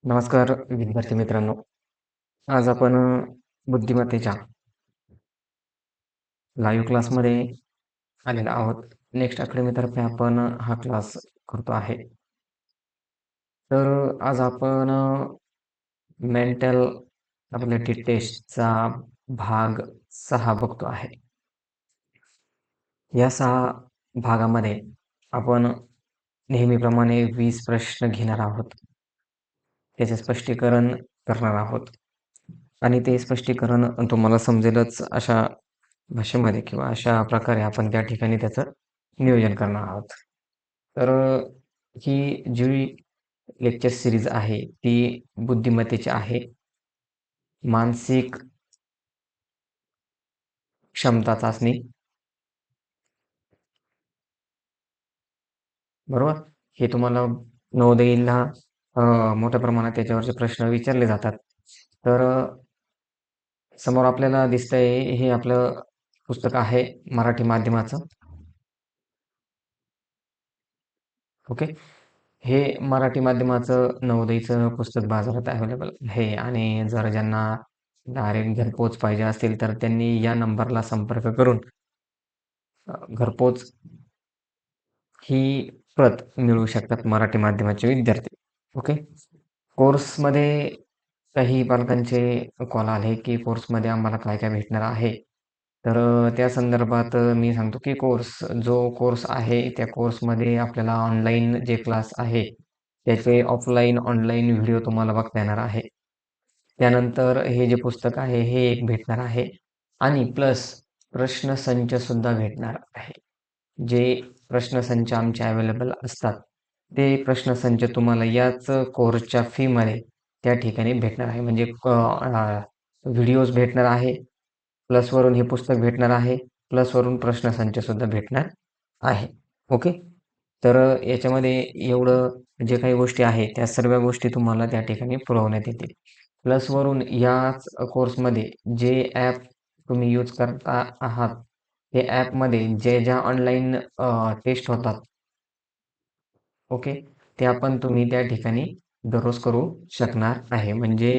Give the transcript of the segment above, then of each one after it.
नमस्कार विद्यार्थी मित्रांनो. आज आपण बुद्धिमत्तेच्या लाईव्ह क्लासमध्ये आलेलो आहोत. नेक्स्ट अकॅडमीतर्फे आपण हा क्लास करतो आहे. तर आज आपण मेंटल ॲबिलिटी टेस्टचा भाग 6 बघतो आहे. या 6 भागामध्ये आपण नेहमीप्रमाणे 20 प्रश्न घेणार आहोत. त्याचे स्पष्टीकरण करणार आहोत आणि ते स्पष्टीकरण तुम्हाला समजेलच अशा भाषेमध्ये किंवा अशा प्रकारे आपण त्या ठिकाणी त्याचं नियोजन करणार आहोत. तर ही जी लेक्चर सीरीज आहे ती बुद्धिमत्तेची आहे. मानसिक क्षमता चाचणी, बरोबर? हे तुम्हाला नवोदयीला मोठ्या प्रमाणात त्याच्यावरचे प्रश्न विचारले जातात. तर समोर आपल्याला दिसतंय हे आपलं पुस्तक आहे मराठी माध्यमाचं. ओके. हे मराठी माध्यमाचं नवोदयचं पुस्तक बाजारात अवेलेबल आहे आणि जर ज्यांना डायरेक्ट घरपोच पाहिजे असतील तर त्यांनी या नंबरला संपर्क करून घरपोच ही प्रत मिळवू शकतात मराठी माध्यमाचे विद्यार्थी. ओके. कोर्समध्ये काही पालकांचे कॉल आले की कोर्समध्ये आम्हाला काय-काय भेटणार आहे. तर त्या संदर्भात मी सांगतो की जो कोर्स आहे त्या कोर्समध्ये आपल्याला ऑनलाईन जे क्लास आहे, त्याचे ऑफलाईन, ऑनलाईन व्हिडिओ तुम्हाला बघता येणार आहे. त्यानंतर हे जे पुस्तक आहे हे एक भेटणार आहे आणि प्लस प्रश्नसंचसुद्धा भेटणार आहे. जे प्रश्नसंच आमचे अवेलेबल असतात, ते प्रश्नसंच तुम्हाला याच कोर्सच्या फीमध्ये त्या ठिकाणी भेटणार आहे. म्हणजे व्हिडिओज भेटणार आहे, प्लसवरून हे पुस्तक भेटणार आहे, प्लसवरून प्रश्नसंचसुद्धा भेटणार आहे. ओके. तर याच्यामध्ये एवढं जे काही गोष्टी आहेत, त्या सर्व गोष्टी तुम्हाला त्या ठिकाणी पुरवण्यात येतील. प्लसवरून याच कोर्समध्ये जे ॲप तुम्ही यूज करता आहात, ते ॲपमध्ये ज्या ऑनलाईन टेस्ट होतात, ओके. त्या पण तुम्ही त्या ठिकाणी दररोज करू शकणार आहे. म्हणजे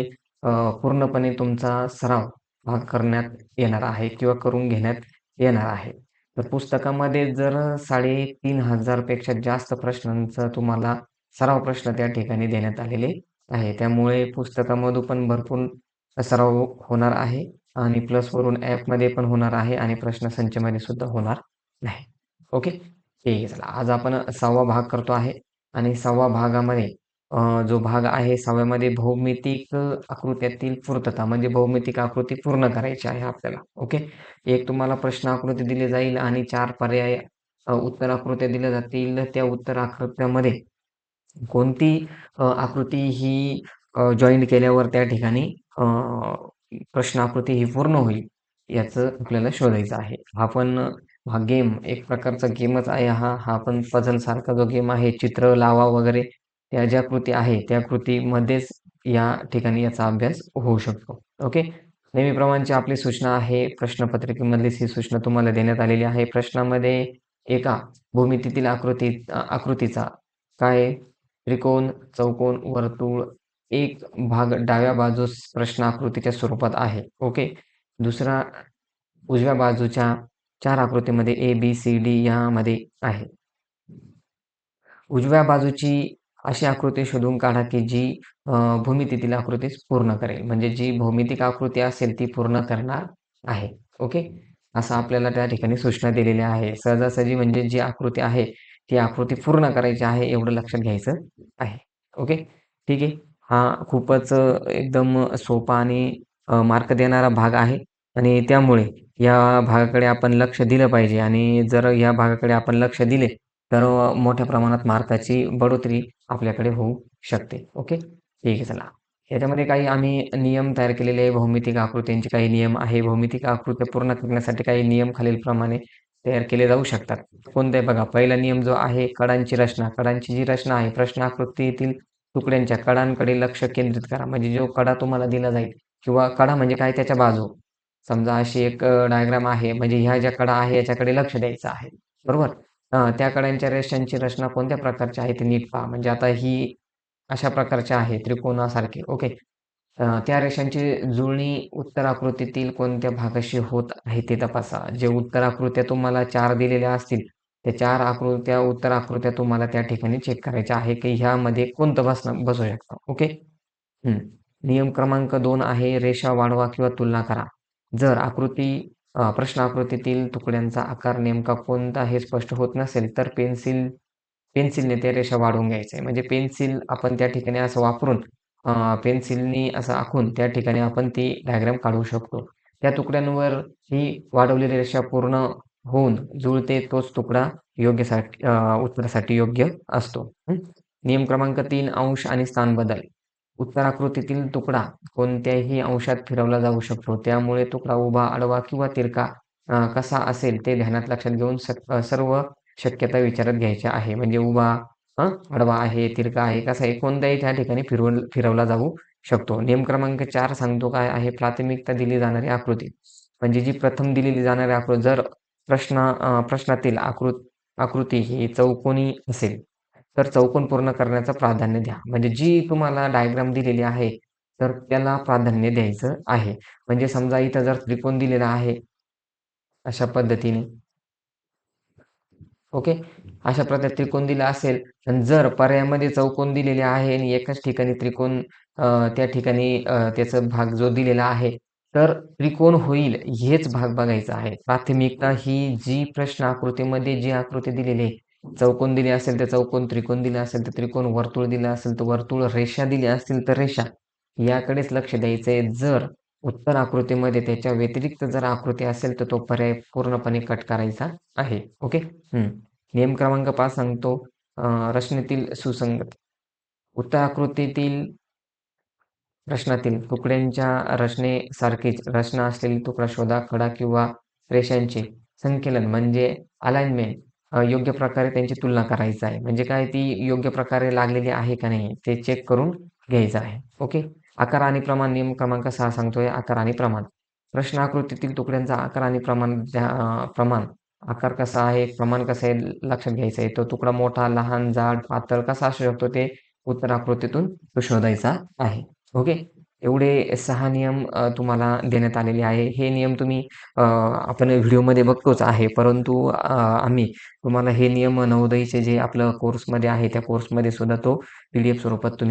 अ, पूर्णपणे तुमचा सराव हा करण्यात येणार आहे किंवा करून घेण्यात येणार आहे. तर पुस्तकामध्ये जर 3,500 पेक्षा जास्त प्रश्नांचा तुम्हाला सराव प्रश्न त्या ठिकाणी देण्यात आलेले आहे. त्यामुळे पुस्तकामधून पण भरपूर सराव होणार आहे आणि प्लसवरून ॲपमध्ये पण होणार आहे आणि प्रश्नसंचमध्ये सुद्धा होणार आहे. ओके. ठीक आहे. चला आज आपण 6वा भाग करतो आहे आणि 6व्या भागामध्ये जो भाग आहे 6व्यामध्ये भौमितिक आकृत्यातील पूर्तता म्हणजे भौमितिक आकृती पूर्ण करायची आहे आपल्याला. ओके. एक तुम्हाला प्रश्न आकृती दिली जाईल आणि 4 पर्याय उत्तर आकृत्या दिल्या जातील. त्या उत्तर आकृत्यामध्ये कोणती आकृती ही जॉइंट केल्यावर त्या ठिकाणी प्रश्न आकृती ही पूर्ण होईल, याचं आपल्याला शोधायचं आहे. हा गेम एक प्रकारचा गेमच आहे हा. हा पण पझलसारखा जो गेम आहे, चित्र लावा वगैरे त्या ज्या कृती आहे, त्या कृतीमध्येच या ठिकाणी याचा अभ्यास होऊ शकतो. ओके. नेहमीप्रमाणेची आपली सूचना आहे, प्रश्नपत्रिकेमधलीच ही सूचना तुम्हाला देण्यात आलेली आहे. प्रश्नामध्ये एका भूमितीतील आकृतीचा काय त्रिकोण, चौकोन, वर्तुळ एक भाग डाव्या बाजूस प्रश्न आकृतीच्या स्वरूपात आहे. ओके. दुसरा उजव्या बाजूच्या 4 आकृतीमध्ये ए, बी, सी, डी यामध्ये आहे. उजव्या बाजूची अशी आकृती शोधून काढा की जी भूमितीतील आकृतीस पूर्ण करेल. म्हणजे जी भौमितिक आकृती असेल ती पूर्ण करणार आहे. ओके. असं आपल्याला त्या ठिकाणी सूचना दिलेल्या आहे. सहजासहजी म्हणजे जी आकृती आहे, ती आकृती पूर्ण करायची आहे एवढं लक्षात घ्यायचं आहे. ओके. ठीक आहे. हा खूपच एकदम सोपा आणि मार्क देणारा भाग आहे आणि त्यामुळे या भागाकडे आपण लक्ष दिलं पाहिजे आणि जर या भागाकडे आपण लक्ष दिले, तर मोठ्या प्रमाणात मार्काची बढोतरी आपल्याकडे होऊ शकते. ओके. ठीक आहे. चला. याच्यामध्ये काही आम्ही नियम तयार केलेले आहे. भौमितिक आकृत्यांचे काही नियम आहे. भौमितिक आकृत्या पूर्ण करण्यासाठी काही नियम खालीलप्रमाणे तयार केले जाऊ शकतात. कोणते बघा, पहिला नियम जो आहे कडांची रचना. कडांची जी रचना आहे, प्रश्न आकृतीतील तुकड्यांच्या कडांकडे लक्ष केंद्रित करा. म्हणजे जो कडा तुम्हाला दिला जाईल किंवा कडा म्हणजे काय त्याच्या बाजू. समजा अशी एक डायग्राम आहे म्हणजे ह्या ज्या कडा आहे याच्याकडे लक्ष द्यायचं आहे. बरोबर? त्या कडांच्या रेषांची रचना कोणत्या प्रकारची आहे ते नीट पहा. म्हणजे आता ही अशा प्रकारचे आहे त्रिकोणासारखे. ओके. त्या रेषांची जुळणी उत्तर आकृतीतील कोणत्या भागाशी होत आहे ते तपासा. जे उत्तर आकृत्या तुम्हाला 4 दिलेल्या असतील, त्या 4 आकृत्या उत्तर आकृत्या तुम्हाला त्या ठिकाणी चेक करायच्या आहे, की ह्यामध्ये कोणतं बसू शकतं. ओके. हं. नियम क्रमांक 2 आहे रेषा वाढवा किंवा तुलना करा. जर प्रश्न आकृतीतील तुकड्यांचा आकार नेमका कोणता हे स्पष्ट होत नसेल, तर पेन्सिलने ते रेषा वाढवून घ्यायचं आहे. म्हणजे पेन्सिल आपण त्या ठिकाणी असं वापरून पेन्सिलनी असं आखून त्या ठिकाणी आपण ती डायग्राम काढू शकतो. त्या तुकड्यांवर ही वाढवलेली रेषा पूर्ण होऊन जुळते तोच तुकडा उत्तरासाठी योग्य असतो. हं. नियम क्रमांक 3 अंश आणि स्थान बदल. उत्तराकृतीतील तुकडा कोणत्याही अंशात फिरवला जाऊ शकतो. त्यामुळे तुकडा उभा, आडवा किंवा तिरका कसा असेल ते ध्यानात लक्षात घेऊन सर्व शक्यता विचारात घ्यायच्या आहे. म्हणजे उभा, आडवा आहे, तिरका आहे, कसा आहे, कोणत्याही त्या ठिकाणी फिरवला जाऊ शकतो. नियम क्रमांक 4 सांगतो काय आहे, प्राथमिकता दिली जाणारी आकृती. म्हणजे जी प्रथम दिलेली जाणारी आकृती जर प्रश्नातील आकृती ही चौकोनी असेल, तर चौकोन पूर्ण करण्याचं प्राधान्य द्या. म्हणजे जी तुम्हाला डायग्राम दिलेली आहे, तर त्याला प्राधान्य द्यायचं आहे. म्हणजे समजा इथं जर त्रिकोण दिलेला आहे, अशा पद्धतीने ओके. अशा प्रकारे त्रिकोण दिला असेल आणि जर पर्यायामध्ये चौकोन दिलेले आहे आणि एकाच ठिकाणी त्या ठिकाणी त्याचा भाग जो दिलेला आहे, तर त्रिकोण होईल हेच भाग बघायचा आहे. प्राथमिकता ही जी प्रश्न आकृतीमध्ये जी आकृती दिलेली आहे, चौकोन दिले असेल तर चौकोन, त्रिकोण दिला असेल तर त्रिकोण, वर्तुळ दिलं असेल तर वर्तुळ, रेषा दिली असतील तर रेषा, याकडेच लक्ष द्यायचं आहे. जर उत्तर आकृतीमध्ये त्याच्या व्यतिरिक्त जर आकृती असेल, तर तो पर्याय पूर्णपणे कट करायचा आहे. ओके. हं. नियम क्रमांक 5 सांगतो रचनेतील सुसंगत. उत्तर आकृतीतील प्रश्नातील तुकड्यांच्या रचनेसारखीच रचना असलेली तुकडा शोधा. कडा किंवा रेषांचे संकलन म्हणजे अलाइनमेंट योग्य प्रकारे त्यांची तुलना करायची आहे. म्हणजे काय ती योग्य प्रकारे लागलेली आहे का नाही ते चेक करून घ्यायचं आहे. ओके. आकार आणि प्रमाण नियम क्रमांक 6 सांगतोय आकार आणि प्रमाण. प्रश्न आकृतीतील तुकड्यांचा आकार आणि प्रमाण आकार कसा आहे, प्रमाण कसं आहे लक्षात घ्यायचं आहे. तो तुकडा मोठा, लहान, जाड, पातळ कसा असू शकतो ते उत्तर आकृतीतून तो शोधायचा आहे. ओके. एवढे 6 नियम तुम्हाला देण्यात आलेले आहे. हे नियम तुम्ही आपण व्हिडिओमध्ये बघतोच आहे. परंतु आम्ही तुम्हाला हे नियम नवोदयचे जे आपलं कोर्समध्ये आहे, त्या कोर्समध्ये सुद्धा तो पी-डी-एफ स्वरूपात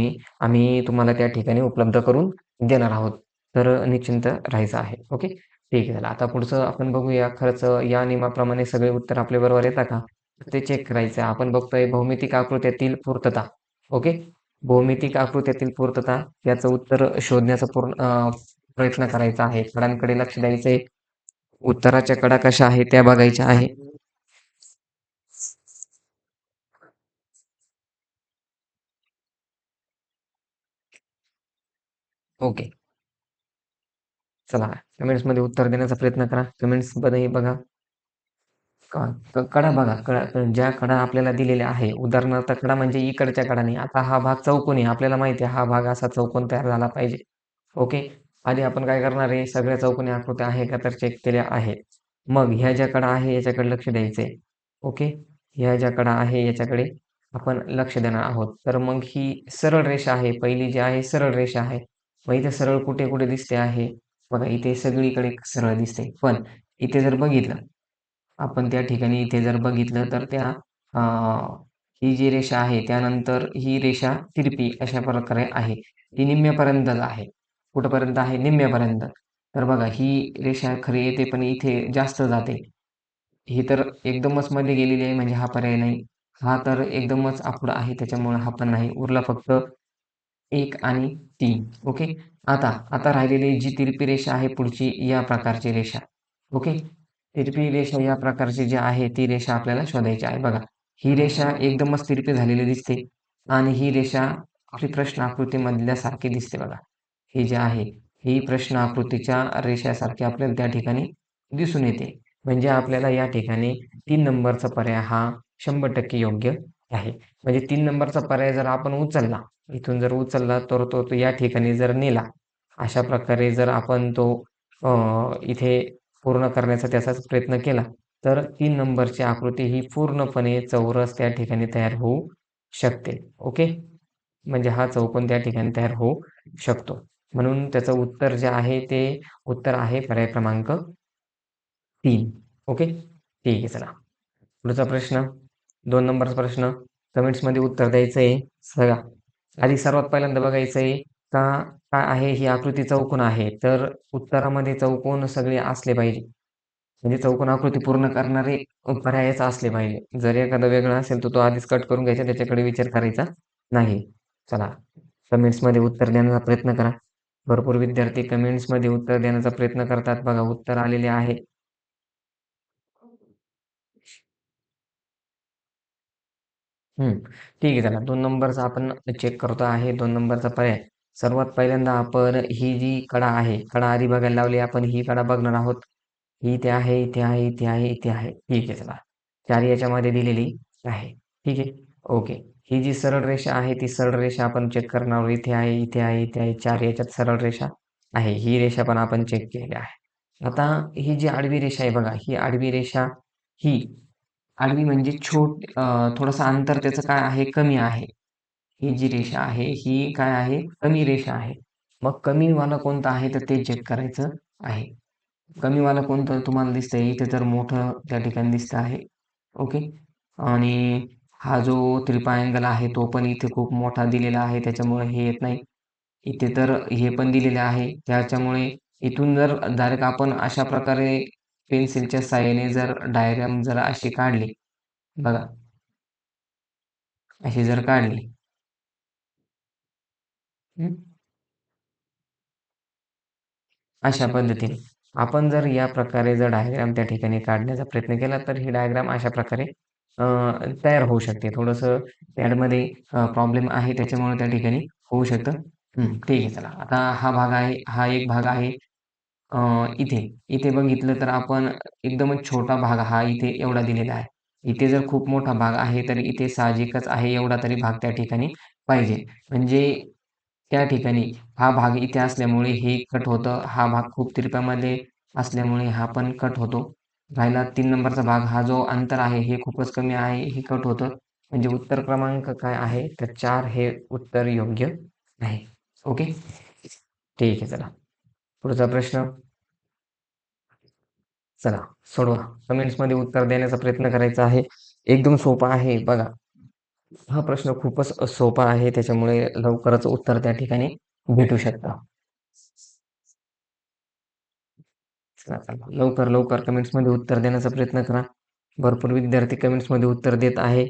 आम्ही तुम्हाला त्या ठिकाणी उपलब्ध करून देणार आहोत. तर निश्चिंत राहायचं आहे. ओके. ठीक आहे. चला आता पुढचं आपण बघूया. खरंच या नियमाप्रमाणे सगळे उत्तर आपल्या बरोबर येतात का? ते चेक करायचं आहे. आपण बघतोय भौमितिक आकृत्यातील पूर्तता. ओके. भौमितिक आकृत्यातील पूर्तता याचं उत्तर शोधण्याचा प्रयत्न करायचा आहे. कडांकडे लक्ष द्यायचंय. उत्तराच्या कडा कशा आहेत त्या बघायच्या आहे. ओके. चला कमेंट्समध्ये उत्तर देण्याचा प्रयत्न करा. कमेंट्समध्ये बघा. कडा बघा. ज्या कडा आपल्याला दिलेल्या आहे. उदाहरणार्थ कडा म्हणजे इकडच्या कडा नाही. आता हा भाग चौकोनी आहे. आपल्याला माहिती आहे हा भाग असा चौकोन तयार झाला पाहिजे. ओके. आधी आपण काय करणार आहे, सगळ्या चौकोनी आकृत्या आहे का तर चेक केल्या आहेत. मग ह्या ज्या कडा आहे याच्याकडे लक्ष द्यायचंय. ओके. ह्या ज्या कडा आहे याच्याकडे आपण लक्ष देणार आहोत. तर मग ही सरळ रेषा आहे. पहिली जी आहे सरळ रेषा आहे. मग इथे सरळ कुठे-कुठे दिसते आहे? बघा इथे सगळीकडे सरळ दिसते. पण इथे जर बघितलं, आपण त्या ठिकाणी इथे जर बघितलं तर अ, ही जी रेषा आहे त्यानंतर ही रेषा तिरपी अशा प्रकारे आहे. ती निम्म्यापर्यंतच आहे. कुठपर्यंत आहे? निम्म्यापर्यंत. तर बघा ही रेषा खरी येते पण इथे जास्त जाते. ही तर एकदमच मध्ये गेलेली आहे म्हणजे हा पर्याय नाही. हा तर एकदमच अपुरा आहे त्याच्यामुळे हा पण नाही. उरला फक्त 1 आणि 3. ओके. आता राहिलेली जी तिरपी रेषा आहे पुढची या प्रकारची रेषा. ओके. तिरपी रेषा या प्रकारची जी आहे ती रेषा आपल्याला शोधायची आहे. बघा, ही रेषा एकदमच तिरपी झालेली दिसते आणि ही रेषा आपली प्रश्न आकृतीमधल्या सारखी दिसते बघा. ही जी आहे, ही प्रश्न आकृतीच्या रेषासारखी आपल्याला त्या ठिकाणी दिसून येते. म्हणजे आपल्याला या ठिकाणी 3 नंबरचा पर्याय हा 100% योग्य आहे. म्हणजे 3 नंबरचा पर्याय जर आपण उचलला, इथून जर उचलला तर तो या ठिकाणी जर नेला, अशा प्रकारे जर आपण तो इथे पूर्ण करण्याचा त्याचाच प्रयत्न केला, तर 3 नंबरची आकृती ही पूर्णपणे चौरस त्या ठिकाणी तयार होऊ शकते. ओके. म्हणजे हा चौकोन त्या ठिकाणी तयार होऊ शकतो. म्हणून त्याचं उत्तर जे आहे ते उत्तर आहे पर्याय क्रमांक 3. ओके. ठीक आहे चला. पुढचा प्रश्न 2 नंबरचा प्रश्न कमेंट्समध्ये उत्तर द्यायचं आहे. बघा, आधी सर्वात पहिल्यांदा बघायचं आहे का काय आहे ही आकृती चौकोन आहे. तर उत्तरामध्ये चौकोन सगळे असले पाहिजे. म्हणजे चौकोन आकृती पूर्ण करणारे पर्यायच असले पाहिजे. जर एखादा वेगळा असेल तर तो आधीच कट करून घ्यायचा, त्याच्याकडे विचार करायचा नाही. चला, कमेंट्समध्ये उत्तर देण्याचा प्रयत्न करा. भरपूर विद्यार्थी कमेंट्समध्ये उत्तर देण्याचा प्रयत्न करतात. बघा, उत्तर आलेले आहे. हं. ठीक आहे चला 2 नंबरचा आपण चेक करतो आहे. 2 नंबरचा पर्याय. सर्वात पहिल्यांदा आपण ही जी कडा आहे, कडा आधी बघायला लावली. आपण ही कडा बघणार आहोत. ही इथे आहे, इथे आहे, इथे आहे, इथे आहे. ठीक आहे चला. 4 याच्यामध्ये दिलेली आहे. ठीक आहे. ओके. ही जी सरळ रेषा आहे, ती सरळ रेषा आपण चेक करणार आहोत. इथे आहे, इथे आहे, इथे आहे. 4 याच्यात सरळ रेषा आहे. ही रेषा पण आपण चेक केलेली आहे. आता ही जी आडवी रेषा आहे बघा, ही आडवी रेषा ही आडवी म्हणजे थोडंसं अंतर त्याचं काय आहे, कमी आहे. ही जी रेषा आहे, ही काय आहे, कमी रेषा आहे. मग कमीवालं कोणतं आहे, तर ते चेक करायचं आहे. कमीवालं कोणतं तुम्हाला दिसतंय, इथे तर मोठं त्या ठिकाणी दिसतं आहे. ओके. आणि हा जो ट्रायंगल आहे, तो पण इथे खूप मोठा दिलेला आहे, त्याच्यामुळे हे येत नाही. इथे तर हे पण दिलेले आहे, त्याच्यामुळे इथून जर डायरेक्ट आपण अशा प्रकारे पेन्सिलच्या सहाय्याने जर डायग्राम जर अशी काढली, बघा, अशी जर काढली, हं, अशा पद्धतीने. आपण जर या प्रकारे जर डायग्राम त्या ठिकाणी काढण्याचा प्रयत्न केला, तर ही डायग्राम अशा प्रकारे अ, तयार होऊ शकते. थोडंसं पॅडमध्ये प्रॉब्लेम आहे, त्याच्यामुळे त्या ठिकाणी होऊ शकतं. ठीक आहे चला. आता हा भाग आहे, हा एक भाग आहे. अ, इथे, इथे बघितलं तर आपण एकदमच छोटा भाग हा इथे एवढा दिलेला आहे. इथे जर खूप मोठा भाग आहे, तर इथे साहजिकच आहे एवढा तरी भाग त्या ठिकाणी पाहिजे. म्हणजे त्या ठिकाणी हा भाग इथे असल्यामुळे हे कट होतं. हा भाग खूप तिरप्यामध्ये असल्यामुळे हा पण कट होतो. राहिला 3 नंबरचा भाग. हा जो अंतर आहे हे खूपच कमी आहे, हे कट होतं. म्हणजे उत्तर क्रमांक काय आहे, तर 4 हे उत्तर योग्य आहे. ओके. ठीक आहे चला. पुढचा प्रश्न. चला सोडवा. कमेंट्समध्ये उत्तर देण्याचा प्रयत्न करायचा आहे. एकदम सोपा आहे बघा. हा प्रश्न खूपच सोपा आहे, त्याच्यामुळे लवकरच उत्तर त्या ठिकाणी भेटू शकतं. चला, चला. लवकर, लवकर कमेंट्समध्ये उत्तर देण्याचा प्रयत्न करा. भरपूर विद्यार्थी कमेंट्समध्ये उत्तर देत आहे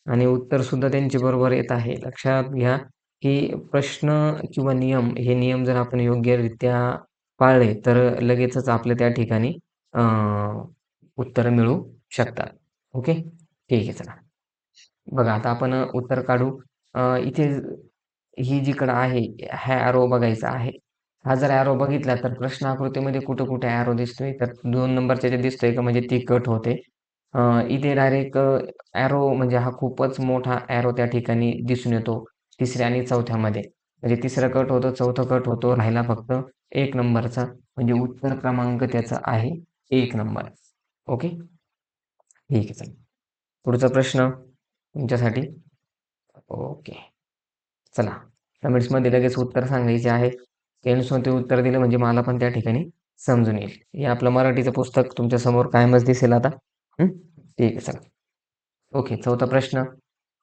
आणि उत्तरसुद्धा त्यांचे बरोबर येत आहे. लक्षात घ्या, की प्रश्न किंवा हे नियम जर आपण योग्यरित्या पाळले, तर लगेचच आपल्या त्या ठिकाणी अ, उत्तरं मिळू शकतात. ओके. ठीक आहे चला. बघा आता आपण उत्तर काढू. इथे ही जी कडा आहे, हा एरो बघायचा आहे. हा जर एरो बघितला तर प्रश्न आकृतीमध्ये कुठे-कुठे एरो दिसतोय, तर 2 नंबरच्या इथे दिसतोय का म्हणजे ती कट होते. इथे डायरेक्ट एरो म्हणजे हा खूपच मोठा एरो त्या ठिकाणी दिसून येतो 3ऱ्या आणि 4थ्यामध्ये. म्हणजे 3रा कट होतो, 4था कट होतो. राहिला फक्त 1 नंबरचा म्हणजे उत्तर क्रमांक त्याचा आहे 1 नंबर. ओके. ठीक आहे चला. पुढचा प्रश्न तुमच्यासाठी. ओके. चला, कमेंट्समध्ये लगेच उत्तर सांगायचे आहे. कमेंट्समध्ये उत्तर दिलं म्हणजे मला पण त्या ठिकाणी समजून येईल. हे आपलं मराठीचं पुस्तक तुमच्या समोर कायमच दिसेल आता. हं. ठीक आहे चला. ओके. 4था प्रश्न.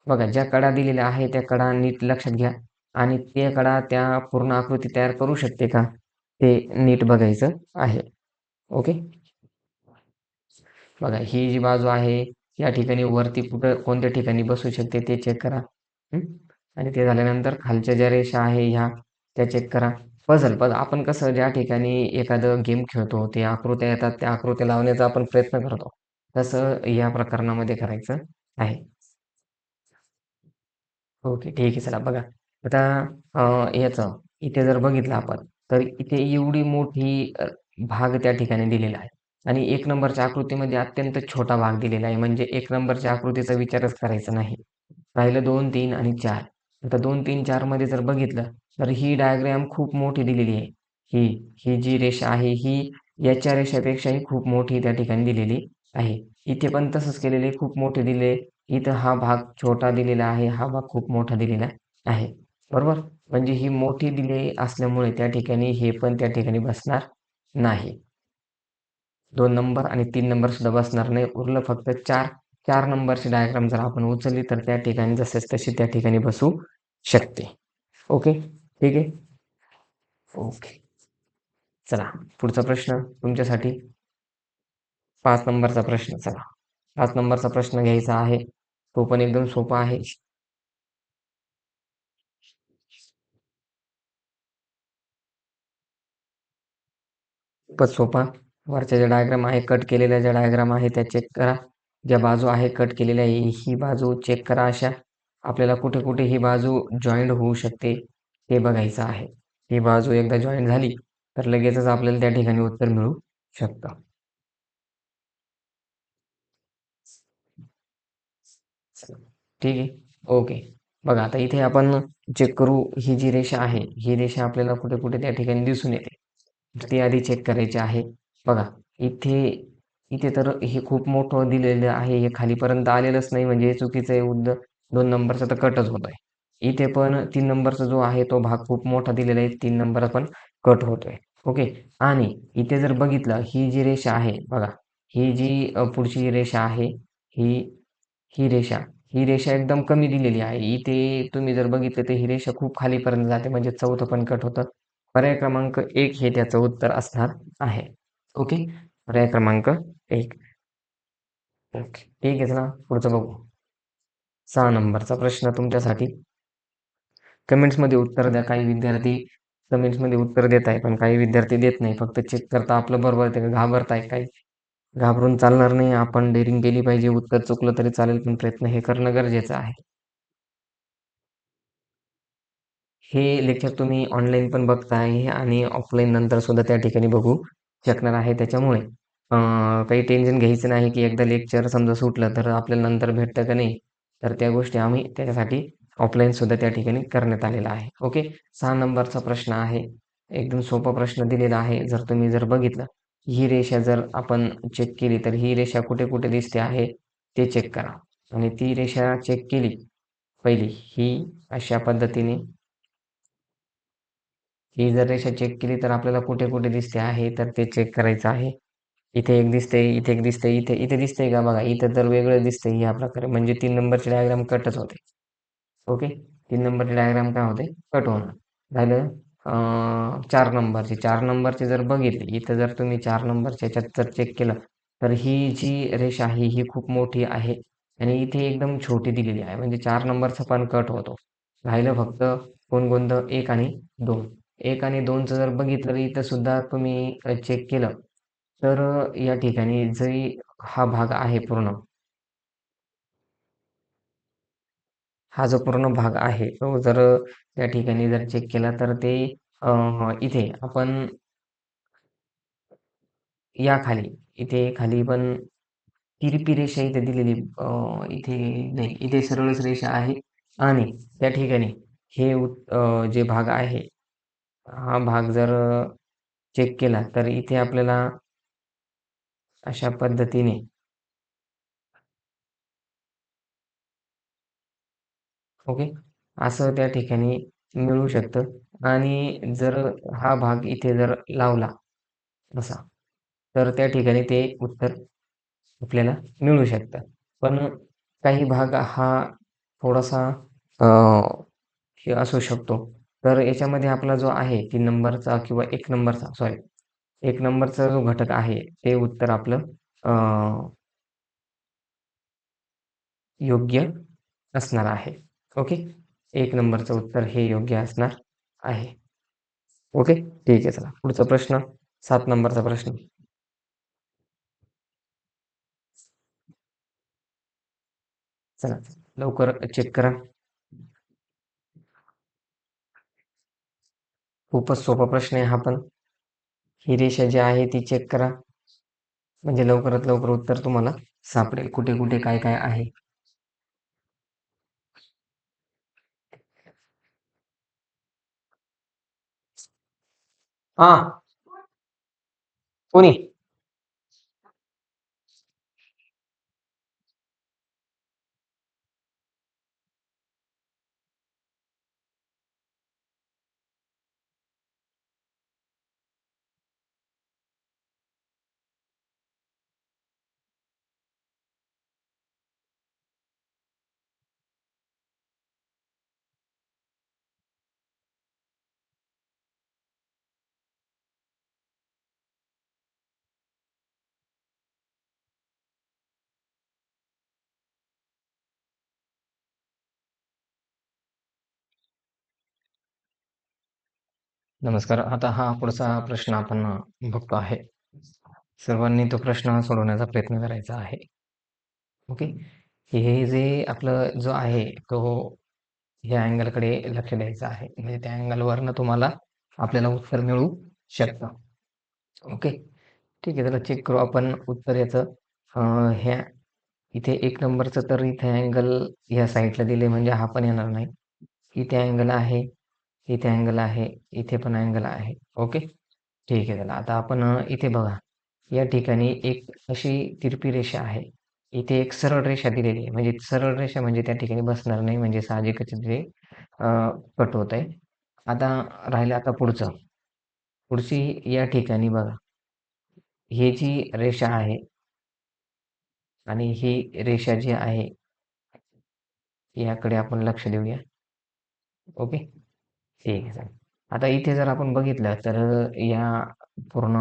बघा, ज्या कडा दिलेल्या आहे त्या कडा नीट लक्षात घ्या आणि त्या कडा त्या पूर्ण आकृती तयार करू शकते का? ते नीट बघायचं आहे. ओके. बघा, ही जी बाजू आहे, या ठिकाणी वरती कुठं कोणत्या ठिकाणी बसू शकते ते चेक करा. हं. आणि ते झाल्यानंतर खालच्या ज्या रेषा आहे ह्या, त्या चेक करा. पझल आपण कसं ज्या ठिकाणी एखादं गेम खेळतो, ते आकृत्या येतात, त्या आकृत्या लावण्याचा आपण प्रयत्न करतो. तसं या प्रकरणामध्ये करायचं आहे. ओके. ठीक आहे. चला बघा. आता याचं इथे जर बघितलं आपण, तर इथे एवढी मोठी भाग त्या ठिकाणी दिलेला आहे आणि 1 नंबरच्या आकृतीमध्ये अत्यंत छोटा भाग दिलेला आहे. म्हणजे 1 नंबरच्या आकृतीचा विचारच करायचा नाही. राहिलं 2, 3 आणि 4. आता 2, 3, 4 मध्ये जर बघितलं, तर ही डायग्राम खूप मोठी दिलेली आहे. ही ही जी रेषा आहे, ही याच्या रेषापेक्षाही खूप मोठी त्या ठिकाणी दिलेली आहे. इथे पण तसंच केलेलं आहे, खूप मोठी दिले. इथं हा भाग छोटा दिलेला आहे, हा भाग खूप मोठा दिलेला आहे. बरोबर? म्हणजे ही मोठी दिली असल्यामुळे त्या ठिकाणी हे पण त्या ठिकाणी बसणार नाही. 2 नंबर आणि 3 नंबर सुद्धा बसणार नाही. उरलं फक्त 4 नंबरची डायग्राम जर आपण उचलली तर त्या ठिकाणी जसंच तशी त्या ठिकाणी बसू शकते. ओके. ठीक आहे. ओके. चला पुढचा प्रश्न तुमच्यासाठी 5 नंबरचा प्रश्न. चला 5 नंबरचा प्रश्न घ्यायचा आहे. तो पण एकदम सोपा आहे. खूपच सोपा. वरच्या ज्या डायग्राम आहे, कट केलेल्या ज्या डायग्राम आहे त्या चेक करा. ज्या बाजू आहे कट केलेल्या ही बाजू चेक करा अशा. आपल्याला कुठे-कुठे ही बाजू जॉइंट होऊ शकते हे बघायचं आहे. ही बाजू एकदा जॉइंट झाली तर लगेचच आपल्याला त्या ठिकाणी उत्तर मिळू शकतं. ठीक आहे. ओके. बघा आता इथे आपण चेक करू ही जी रेषा आहे, ही रेषा आपल्याला कुठे-कुठे त्या ठिकाणी दिसून येते. तर ती आधी चेक करायची आहे. बघा इथे इथे तर हे खूप मोठं दिलेलं आहे. हे खालीपर्यंत आलेलंच नाही म्हणजे हे चुकीचं आहे. 2 नंबरचा तर कटच होतोय. इथे पण 3 नंबरचा जो आहे तो भाग खूप मोठा दिलेला आहे. 3 नंबर पण कट होतोय. ओके. आणि इथे जर बघितलं ही जी रेषा आहे बघा, ही जी पुढची रेषा आहे, ही ही रेषा ही रेषा एकदम कमी दिलेली आहे. इथे तुम्ही जर बघितलं तर ही रेषा खूप खालीपर्यंत जाते म्हणजे चौथं पण कट होतं. पर्याय क्रमांक 1 हे त्याचं उत्तर असणार आहे. ओके. पर्याय क्रमांक 1. ओके. ठीक आहे चला पुढचं बघू. 6 नंबरचा प्रश्न तुमच्यासाठी. कमेंट्समध्ये उत्तर द्या. काही विद्यार्थी कमेंट्समध्ये उत्तर देत आहे, पण काही विद्यार्थी देत नाही. फक्त चेक करता आपलं बरोबर आहे का घाबरताय काही. घाबरून चालणार नाही. आपण डेअरिंग केली पाहिजे. उत्तर चुकलं तरी चालेल, पण प्रयत्न हे करणं गरजेचं आहे. हे लेक्चर तुम्ही ऑनलाईन पण बघताय आणि ऑफलाईन नंतर सुद्धा त्या ठिकाणी बघू शकणार आहे. त्याच्यामुळे काही टेन्शन घ्यायचं नाही, की एकदा लेक्चर समजा सुटलं तर आपल्याला नंतर भेटतं का नाही. तर त्या गोष्टी आम्ही त्याच्यासाठी ऑफलाईन सुद्धा त्या ठिकाणी करण्यात आलेला आहे. ओके. 6 नंबरचा प्रश्न आहे. एकदम सोपा प्रश्न दिलेला आहे. जर तुम्ही बघितलं, ही रेषा जर आपण चेक केली, तर ही रेषा कुठे-कुठे दिसते आहे ते चेक करा. आणि ती रेषा चेक केली पहिली, ही अशा पद्धतीने ही जर रेषा चेक केली तर आपल्याला कुठे-कुठे दिसते आहे, तर ते चेक करायचं आहे. इथे एक दिसतंय, इथे एक दिसतंय, इथे इथे दिसतंय का बघा, इथं तर वेगळं दिसतंय या प्रकारे म्हणजे 3 नंबरची डायग्राम कटच होते. ओके. 3 नंबरची डायग्राम काय होते? कट होणं. झालं 4 नंबरची. 4 नंबरची जर बघितली, इथं जर तुम्ही 4 नंबरच्या ह्याच्यात जर चेक केलं, तर ही जी रेषा आहे, ही खूप मोठी आहे आणि इथे एकदम छोटी दिलेली आहे. म्हणजे 4 नंबरचा पण कट होतो. राहिलं फक्त कोणकोणतं 1 आणि 2. 1 आणि 2चं जर बघितलं, तर इथं सुद्धा तुम्ही चेक केलं, तर या ठिकाणी जरी हा भाग आहे पूर्ण, हा जो पूर्ण भाग आहे, तो जर त्या ठिकाणी जर चेक केला, तर ते इथे आपण या खाली, इथे खाली पण तिरपी रेषा इथे दिलेली इथे नाही, इथे सरळच रेषा आहे आणि त्या ठिकाणी हे जे भाग आहे, हा भाग जर चेक केला, तर इथे आपल्याला अशा पद्धतीने ओके. असं त्या ठिकाणी मिळू शकतं आणि जर हा भाग इथे जर लावला असा, तर त्या ठिकाणी ते उत्तर आपल्याला मिळू शकतं. पण काही भाग हा थोडासा अ, हे असू शकतो. तर याच्यामध्ये आपला जो आहे 3 नंबरचा किंवा 1 नंबरचा सॉरी 1 नंबरचा जो घटक आहे, ते उत्तर आपलं अ, योग्य असणार आहे. ओके. 1 नंबरचं उत्तर हे योग्य असणार आहे. ओके. ठीक आहे चला. पुढचा प्रश्न 7 नंबरचा प्रश्न. चला लवकर चेक करा. खूपच सोपा प्रश्न आहे हा पण. ही रेषा जी आहे ती चेक करा. म्हणजे लवकरात लवकर उत्तर तुम्हाला सापडेल. कुठे-कुठे, काय-काय आहे. हां, कोणी? नमस्कार. आता हा पुढचा प्रश्न आपण बघतो आहे. सर्वांनी तो प्रश्न सोडवण्याचा प्रयत्न करायचा आहे. ओके. हे जे आपलं जो आहे तो ह्या अँगलकडे लक्ष द्यायचं आहे. म्हणजे त्या अँगलवरनं तुम्हाला आपल्याला उत्तर मिळू शकतं. ओके. ठीक आहे. चला चेक करू आपण उत्तर याचं. ह्या इथे 1 नंबरचं तर इथे अँगल ह्या साईडला दिले म्हणजे हा पण येणार नाही. इथे अँगल आहे, इथे अँगल आहे, इथे पण अँगल आहे. ओके. ठीक आहे. चला आता आपण इथे बघा. या ठिकाणी एक अशी तिरपी रेषा आहे. इथे एक सरळ रेषा दिलेली आहे. म्हणजे सरळ रेषा म्हणजे त्या ठिकाणी बसणार नाही म्हणजे साहजिकच ते अ, कट होत आहे. आता राहिलं आता पुढचं. पुढची या ठिकाणी बघा. ही जी रेषा आहे आणि ही रेषा जी आहे याकडे आपण लक्ष देऊया. ओके. ठीक आहे. चालेल. आता इथे जर आपण बघितलं तर या पूर्ण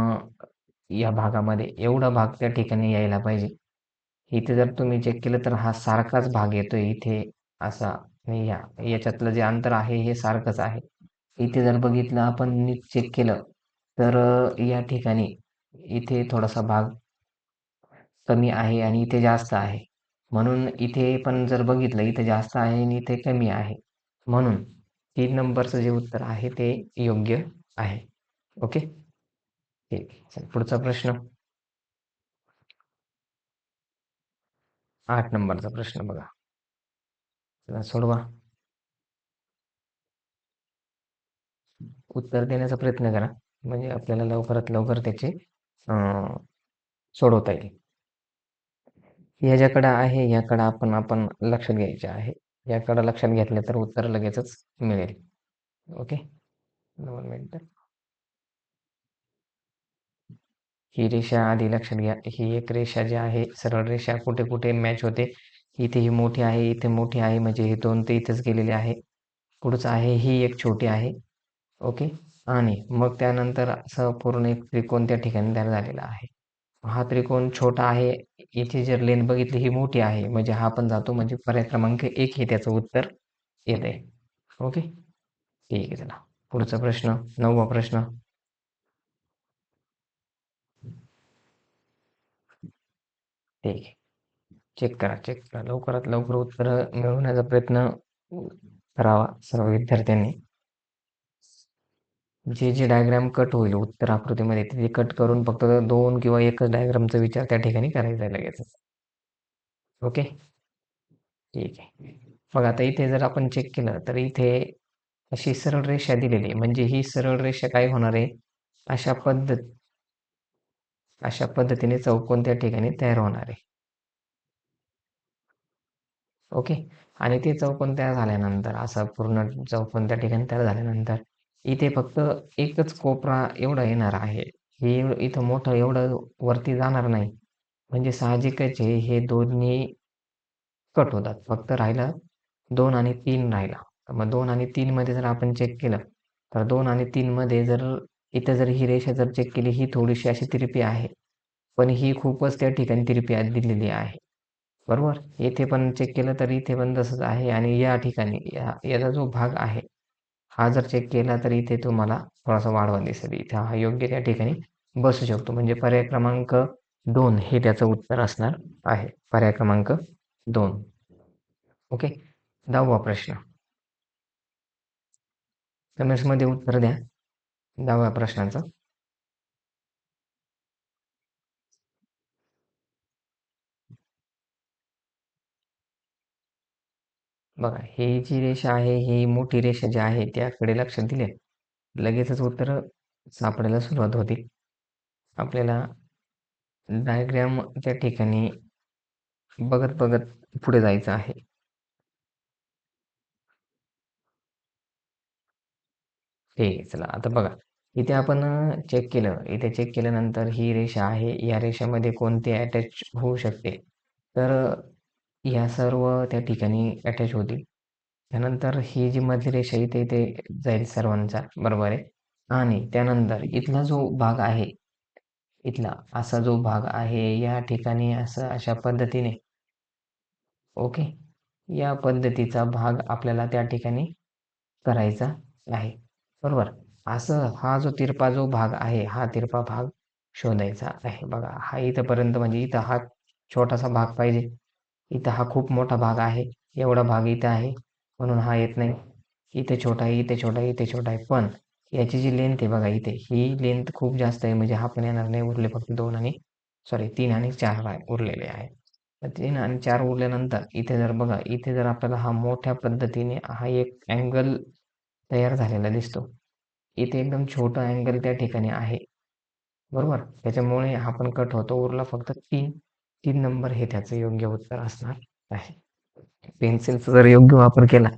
या भागामध्ये एवढा भाग त्या ठिकाणी यायला पाहिजे. इथे जर तुम्ही चेक केलं तर हा सारखाच भाग येतोय इथे असा आणि याच्यातलं जे अंतर आहे हे सारखंच आहे. इथे जर बघितलं आपण नीट चेक केलं तर या ठिकाणी इथे थोडासा भाग कमी आहे आणि इथे जास्त आहे. म्हणून इथे पण जर बघितलं इथे जास्त आहे आणि इथे कमी आहे. म्हणून 3 नंबरचं जे उत्तर आहे ते योग्य आहे. ओके. ठीक आहे. चला पुढचा प्रश्न 8 नंबरचा प्रश्न बघा. चला सोडवा. उत्तर देण्याचा प्रयत्न करा. म्हणजे आपल्याला लवकरात लवकर त्याचे अ, सोडवता येईल. ह्या आहे ह्याकडं आपण लक्षात घ्यायचे आहे. याकडं लक्षात घेतलं तर उत्तर लगेचच मिळेल. ओके. 2 मिनिटं. ही रेषा आधी लक्षात घ्या. ही एक रेषा जी आहे सरळ रेषा कुठे-कुठे मॅच होते. इथे ही मोठी आहे, इथे मोठी आहे म्हणजे हे 2 तर इथेच गेलेले आहे. पुढचं आहे ही एक छोटी आहे. ओके. आणि मग त्यानंतर असं पूर्ण एक त्रिकोण त्या ठिकाणी तयार झालेला आहे. हा त्रिकोण छोटा आहे. याची जर लेंथ बघितली ही मोठी आहे. म्हणजे हा पण जातो म्हणजे पर्याय क्रमांक 1 हे त्याचं उत्तर येतंय. ओके. ठीक आहे चला. पुढचा प्रश्न 9वा प्रश्न. ठीक आहे. चेक करा, चेक करा. लवकरात लवकर उत्तरं मिळवण्याचा प्रयत्न करावा सर्व विद्यार्थ्यांनी. जे डायग्राम कट होईल उत्तर आकृतीमध्ये ते कट करून फक्त 2 किंवा 1च डायग्रामचा विचार त्या ठिकाणी करायचा आहे लगेचच. ओके. ठीक आहे. मग आता इथे जर आपण चेक केलं तर इथे अशी सरळ रेषा दिलेली आहे. म्हणजे ही सरळ रेषा काय होणार आहे? अशा पद्धत अशा पद्धतीने चौकोन त्या ठिकाणी तयार होणार आहे. ओके. आणि ते चौकोन तयार झाल्यानंतर असा पूर्ण चौकोन त्या ठिकाणी तयार झाल्यानंतर इथे फक्त एकच कोपरा एवढा येणार आहे. हे इथं मोठं एवढं वरती जाणार नाही. म्हणजे साहजिकच आहे हे दोन्ही कट होतात. फक्त राहिलं 2 आणि 3 राहिला. तर मग 2 आणि 3 मध्ये जर आपण चेक केलं, तर 2 आणि 3 मध्ये जर इथं जर ही रेषा जर चेक केली, ही थोडीशी अशी तिरपी आहे. पण ही खूपच त्या ठिकाणी तिरपी दिलेली आहे. बरोबर? येथे पण चेक केलं तर इथे पण तसंच आहे आणि या ठिकाणी याचा जो भाग आहे, हा जर चेक केला तर इथे तुम्हाला थोडासा वाढवा दिसेल. इथे हा योग्य त्या ठिकाणी बसू शकतो. म्हणजे पर्याय क्रमांक 2 हे त्याचं उत्तर असणार आहे. पर्याय क्रमांक 2. ओके. 10वा प्रश्न. कमेंट्समध्ये उत्तर द्या 10व्या प्रश्नाचं. बघा, ही जी रेषा आहे, ही मोठी रेषा जी आहे त्याकडे लक्ष दिले, लगेचच उत्तरं सापडायला सुरुवात होते. आपल्याला डायग्राम त्या ठिकाणी बघत-बघत पुढे जायचं आहे. ठीक आहे. चला आता बघा, इथे आपण चेक केलं. इथे चेक केल्यानंतर ही रेषा आहे. या रेषेमध्ये कोणते अटॅच होऊ शकते? तर ह्या सर्व त्या ठिकाणी अटॅच होतील. त्यानंतर ही जी मधली रेषा इथे इथे जाईल सर्वांचा, बरोबर आहे. आणि त्यानंतर इथला जो भाग आहे, इथला असा जो भाग आहे, या ठिकाणी असं अशा पद्धतीने ओके. या पद्धतीचा भाग आपल्याला त्या ठिकाणी करायचा आहे. बरोबर. असं हा जो तिरपा जो भाग आहे, हा तिरपा भाग शोधायचा आहे. बघा, हा इथपर्यंत म्हणजे इथं हा छोटासा भाग पाहिजे. इथं हा खूप मोठा भाग आहे. एवढा भाग इथं आहे, म्हणून हा येत नाही. इथे छोटा आहे, इथे छोटा आहे, इथे छोटा आहे. पण याची जी लेंथ आहे बघा इथे, ही लेंथ खूप जास्त आहे. म्हणजे हा पण येणार नाही. उरले फक्त 2 आणि सॉरी 3 आणि 4 उरलेले आहे. तर 3 आणि 4 उरल्यानंतर इथे जर बघा, इथे जर आपल्याला हा मोठ्या पद्धतीने हा एक अँगल तयार झालेला दिसतो. इथे एकदम छोटा अँगल त्या ठिकाणी आहे. बरोबर? त्याच्यामुळे हा पण कट होतो. उरला फक्त 3. 3 नंबर हे त्याचं योग्य उत्तर असणार आहे. पेन्सिलचा जर योग्य वापर केला,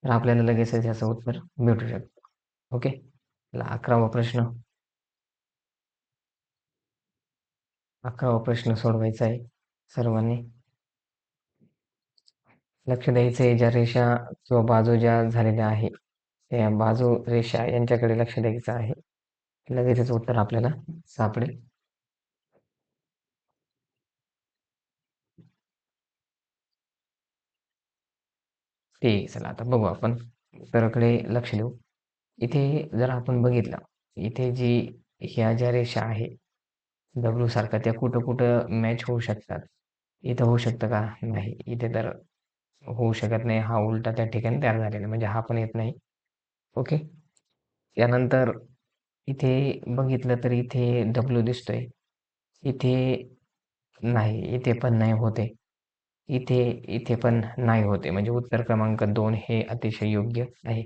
तर आपल्याला लगेचच याचं उत्तर भेटू शकतं. ओके. चला 11वा प्रश्न. 11वा प्रश्न सोडवायचा आहे सर्वांनी. लक्ष द्यायचं आहे ज्या रेषा किंवा बाजू ज्या झालेल्या आहे, त्या बाजू रेषा यांच्याकडे लक्ष द्यायचं आहे. लगेचच उत्तर आपल्याला सापडेल. ठीक आहे. चला आता बघू आपण उत्तराकडे लक्ष देऊ. इथे जर आपण बघितलं, इथे जी ह्या ज्या रेषा आहे, डब्ल्यू सारखा त्या कुठं-कुठं मॅच होऊ शकतात. इथं होऊ शकतं का? नाही. इथे तर होऊ शकत नाही. हा उलटा त्या ठिकाणी तयार झालेला आहे. म्हणजे हा पण येत नाही. ओके. त्यानंतर इथे बघितलं तर इथे डब्ल्यू दिसतोय. इथे नाही. इथे पण नाही होत इथे इथे पण नाही होते. म्हणजे उत्तर क्रमांक 2 हे अतिशय योग्य आहे.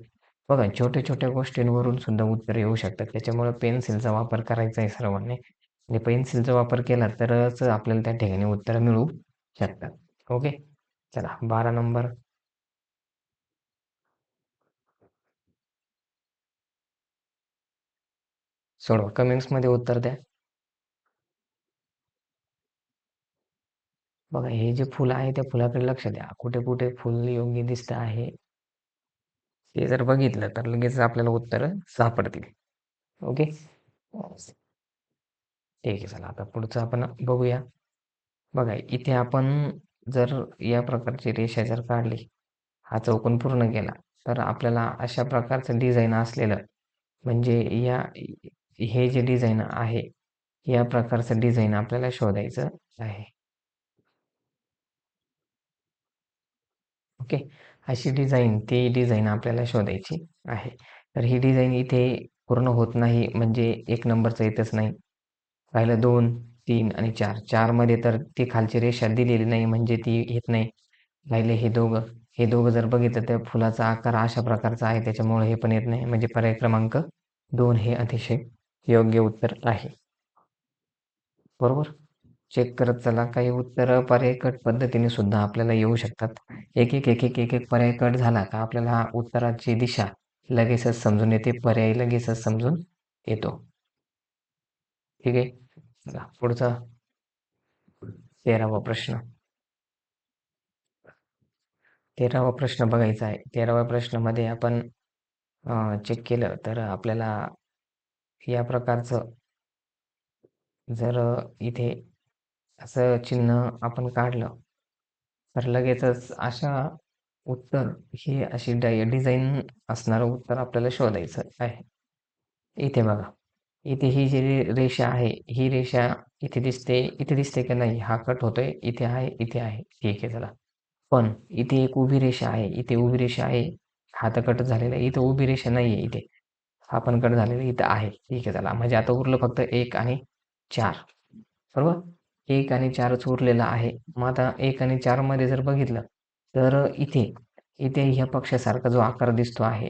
बघा छोट्या-छोट्या गोष्टींवरून सुद्धा उत्तर येऊ शकतात. त्याच्यामुळे पेन्सिलचा वापर करायचा आहे सर्वांनी. आणि पेन्सिलचा वापर केला तरच आपल्याला त्या ठिकाणी उत्तर मिळू शकतात. ओके. चला 12 नंबर सोडवा. कमेंट्समध्ये उत्तर द्या. बघा हे जे फुल आहे त्या फुलाकडे लक्ष द्या. कुठे-कुठे फुल योग्य दिसतं आहे. ते जर बघितलं तर लगेच आपल्याला उत्तरं सापडतील. ओके. ठीक आहे. चला आता पुढचं आपण बघूया. बघा इथे आपण जर या प्रकारची रेषा जर काढली, हा चौकोन पूर्ण केला, तर आपल्याला अशा प्रकारचं डिझाइन असलेलं म्हणजे हे जे डिझाइन आहे, या प्रकारचं डिझाइन आपल्याला शोधायचं आहे. ओके. अशी डिझाइन, ती डिझाइन आपल्याला शोधायची आहे. तर ही डिझाइन इथे पूर्ण होत नाही म्हणजे 1 नंबरचं येतच नाही. राहिलं 2, 3 आणि 4. 4 मध्ये तर ती खालची रेषा दिलेली नाही म्हणजे ती येत नाही. राहिले हे दोघं. हे दोघं जर बघितलं तर फुलाचा आकार अशा प्रकारचा आहे त्याच्यामुळे हे पण येत नाही. म्हणजे पर्याय क्रमांक 2 हे अतिशय योग्य उत्तर आहे. बरोबर? चेक करत चला. काही उत्तरं पर्याय कट पद्धतीने सुद्धा आपल्याला येऊ शकतात. एक एक पर्याय कट झाला का आपल्याला उत्तराची दिशा लगेचच समजून येते. पर्याय लगेचच समजून येतो. ठीक आहे. चला पुढचा 13वा प्रश्न. 13वा प्रश्न बघायचा आहे. 13व्या प्रश्नामध्ये आपण चेक केलं तर आपल्याला या प्रकारचं जर इथे असं चिन्ह आपण काढलं, तर लगेचच अशा उत्तर ही अशी डिझाइन असणारं उत्तर आपल्याला शोधायचं आहे. इथे बघा. इथे ही जी रेषा आहे, ही रेषा इथे दिसते का नाही? हा कट होतोय. इथे आहे, इथे आहे. ठीक आहे चला. पण इथे एक उभी रेषा आहे, इथे उभी रेषा आहे. हा तर कट झालेला आहे. इथे उभी रेषा नाहीये इथे. हा पण कट झालेला इथं आहे. ठीक आहे चला. म्हणजे आता उरलं फक्त 1 आणि 4 बरोबर? 1 आणि 4च उरलेलं आहे. मग आता 1 आणि 4 मध्ये जर बघितलं, तर इथे ह्या पक्षासारखा जो आकार दिसतो आहे,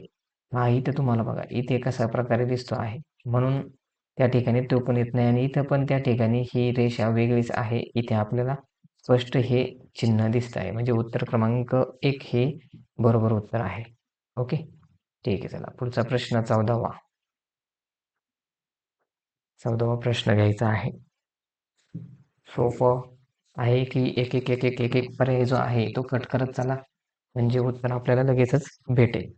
हा इथे तुम्हाला बघा, इथे कशा प्रकारे दिसतो आहे. म्हणून त्या ठिकाणी तो पण येत नाही आणि इथं पण त्या ठिकाणी ही रेषा वेगळीच आहे. इथे आपल्याला स्पष्ट हे चिन्ह दिसत आहे. म्हणजे उत्तर क्रमांक 1 हे बरोबर उत्तर आहे. ओके. ठीक आहे. चला पुढचा प्रश्न 14वा. 14वा प्रश्न घ्यायचा आहे. सोपं आहे की एक पर्याय जो आहे तो कट करत चला. म्हणजे उत्तर आपल्याला लगेचच भेटेल.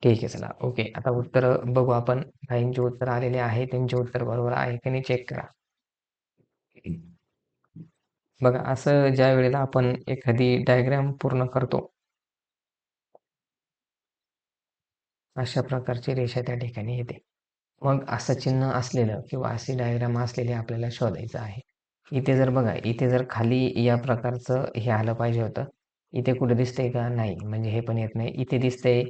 ठीक आहे चला. ओके. आता उत्तर बघू आपण. काहींची उत्तर आलेली आहे. त्यांचे उत्तर बरोबर आहे की नाही चेक करा. बघा असं ज्या वेळेला आपण एखादी डायग्राम पूर्ण करतो, अशा प्रकारची रेषा त्या ठिकाणी येते. मग असं चिन्ह असलेलं किंवा अशी डायग्राम असलेली आपल्याला शोधायचं आहे. इथे जर बघा, इथे जर खाली या प्रकारचं हे आलं पाहिजे होतं. इथे कुठे दिसतंय का? नाही. म्हणजे हे पण येत नाही. इथे दिसतंय,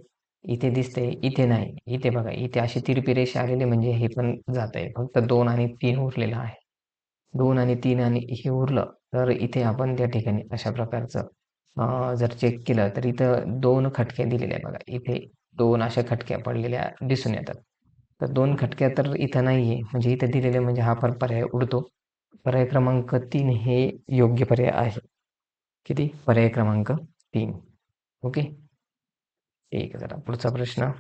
इथे दिसतंय, इथे नाही. इथे बघा, इथे अशी तिरपी रेषा आलेली म्हणजे हे पण जातंय. फक्त 2 आणि 3 उरलेलं आहे. 2 आणि 3 आणि हे उरलं, तर इथे आपण त्या ठिकाणी अशा प्रकारचं जर चेक केलं, तर इथं 2 खटके दिलेले आहे बघा. इथे 2 अशा खटक्या पडलेल्या दिसून येतात. तर 2 खटक्या तर इथं नाहीये. म्हणजे इथे दिलेले म्हणजे हा पण पर्याय उडतो. पर्याय क्रमांक 3 हे योग्य पर्याय आहे. किती? पर्याय क्रमांक 3. ओके. ठीक आहे. चला पुढचा प्रश्न.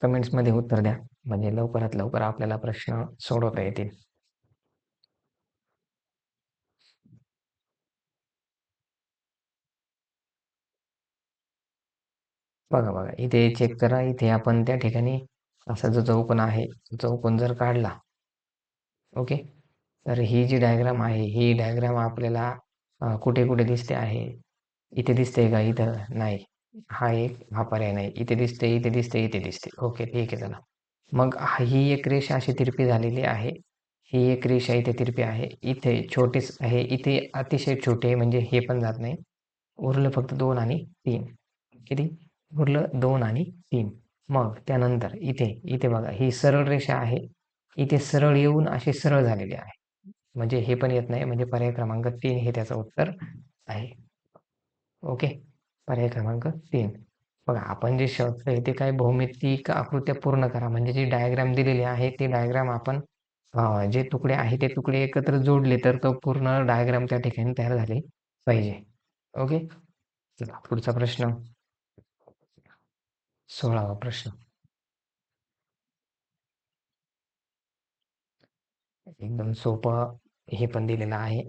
कमेंट्समध्ये उत्तर द्या. म्हणजे लवकरात लवकर आपल्याला प्रश्न सोडवता येतील. बघा, बघा. इथे चेक करा. इथे आपण त्या ठिकाणी असा जो चौकोन आहे, चौकोन जर काढला, ओके. तर ही जी डायग्राम आहे, ही डायग्राम आपल्याला कुठे-कुठे दिसते आहे? इथे दिसते का? इथं नाही. हा पर्याय नाही. इथे दिसते, इथे दिसते, इथे दिसते. ओके, ठीक आहे चला. मग ही एक रेषा अशी तिरपी झालेली आहे. ही एक रेषा इथे तिरपी आहे. इथे छोटीच आहे. इथे अतिशय छोटे म्हणजे हे पण जात नाही. उरलं फक्त 2 आणि 3. किती? उरलं 2 आणि 3. मग त्यानंतर इथे बघा ही सरळ रेषा आहे. इथे सरळ येऊन अशी सरळ झालेली आहे. म्हणजे हे पण येत नाही. म्हणजे पर्याय क्रमांक 3 हे त्याचं उत्तर आहे. ओके. पर्याय क्रमांक 3. बघा आपण जे शोधतोय ते काय भौमितिक आकृत्या पूर्ण करा. म्हणजे जी डायग्राम दिलेली आहे, ती डायग्राम आपण जे तुकडे आहे ते तुकडे एकत्र जोडले तर तो पूर्ण डायग्राम त्या ठिकाणी तयार झाली पाहिजे. ओके. चला पुढचा प्रश्न. 16वा प्रश्न. एकदम सोपं हे पण दिलेलं आहे.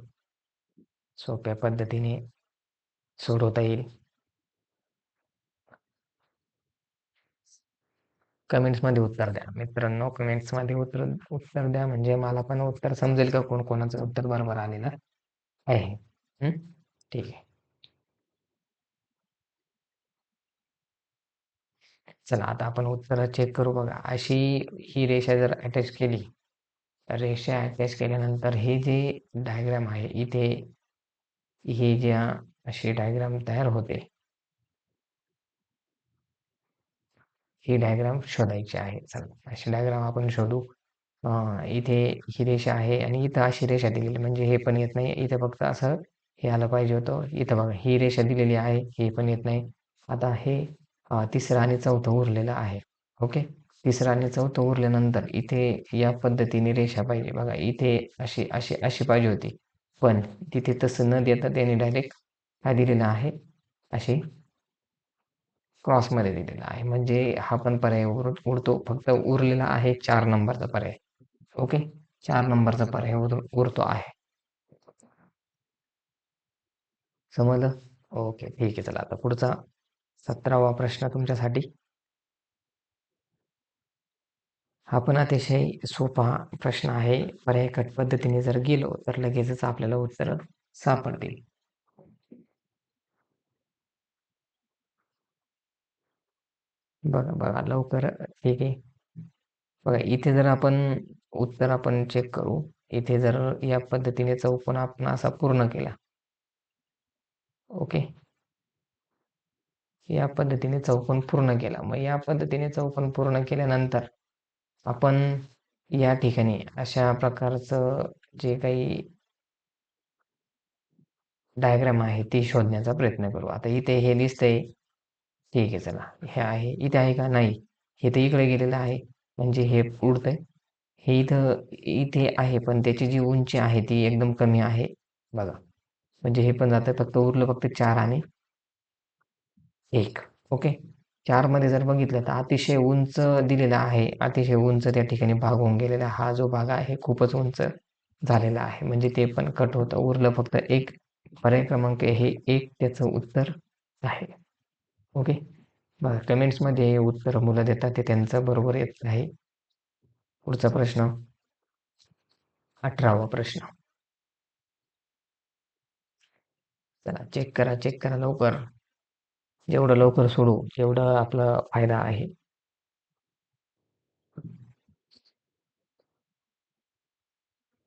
सोप्या पद्धतीने सोडवता येईल. कमेंट्समध्ये उत्तर द्या. मित्रांनो कमेंट्समध्ये उत्तर उत्तर द्या म्हणजे मला पण उत्तर समजेल का कोण कोणाचं उत्तर बरोबर आलेलं आहे. हं? ठीक आहे. चला आता आपण उत्तर चेक करू बघा. अशी ही रेषा जर अटॅच केली, तर रेषा अटॅच केल्यानंतर हे जे डायग्राम आहे इथे हे ज्या अशी डायग्राम तयार होते, ही डायग्राम शोधायची आहे. चला अशी डायग्राम आपण शोधू. इथे ही रेषा आहे आणि इथं अशी रेषा दिलेली म्हणजे हे पण येत नाही. इथं फक्त असं हे आलं पाहिजे होतं. इथं बघा ही रेषा दिलेली आहे. हे पण येत नाही. आता हे तिसरं आणि चौथं उरलेलं आहे. ओके. तिसरं आणि चौथं उरल्यानंतर इथे या पद्धतीने रेषा पाहिजे. बघा इथे अशी अशी अशी पाहिजे होती. पण तिथे तसं न देता त्याने डायरेक्ट काय दिलेलं आहे? अशी क्रॉसमध्ये दिलेला आहे. म्हणजे हा पण पर्याय उरतो. फक्त उरलेला आहे 4 नंबरचा पर्याय. ओके. 4 नंबरचा पर्याय उरतो आहे. समजलं? ओके. ठीक आहे. चला आता पुढचा 17वा प्रश्न तुमच्यासाठी. हा पण अतिशय सोपा प्रश्न आहे. पर्याय कट पद्धतीने जर गेलो, तर लगेचच आपल्याला उत्तरं सापडतील. बघा, बघा लवकर ठीक आहे. बघा इथे जर आपण उत्तर आपण चेक करू. इथे जर या पद्धतीने चौकोन आपण असा पूर्ण केला. ओके. या पद्धतीने चौकोन पूर्ण केला. मग या पद्धतीने चौकोन पूर्ण केल्यानंतर आपण या ठिकाणी अशा प्रकारचं जे काही डायग्राम आहे ती शोधण्याचा प्रयत्न करू. आता इथे हे दिसतंय. ठीक आहे चला. हे आहे. इथे आहे का? नाही. हे तर इकडे गेलेलं आहे. म्हणजे हे उडतंय. हे इथे आहे पण त्याची जी उंची आहे ती एकदम कमी आहे. बघा. म्हणजे हे पण जातंय. फक्त उरलं फक्त 4 आणि 1. ओके. 4 मध्ये जर बघितलं तर अतिशय उंच दिलेला आहे. अतिशय उंच त्या ठिकाणी भाग होऊन गेलेला हा जो भाग आहे खूपच उंच झालेला आहे. म्हणजे ते पण कट होतं. उरलं फक्त 1. पर्याय क्रमांक हे 1 त्याचं उत्तर आहे. ओके. बघा कमेंट्समध्ये उत्तर मुलं देतात ते त्यांचं बरोबर येत आहे. पुढचा प्रश्न, 18वा प्रश्न. चला चेक करा लवकर. जेवढं लवकर सोडू तेवढं आपला फायदा आहे.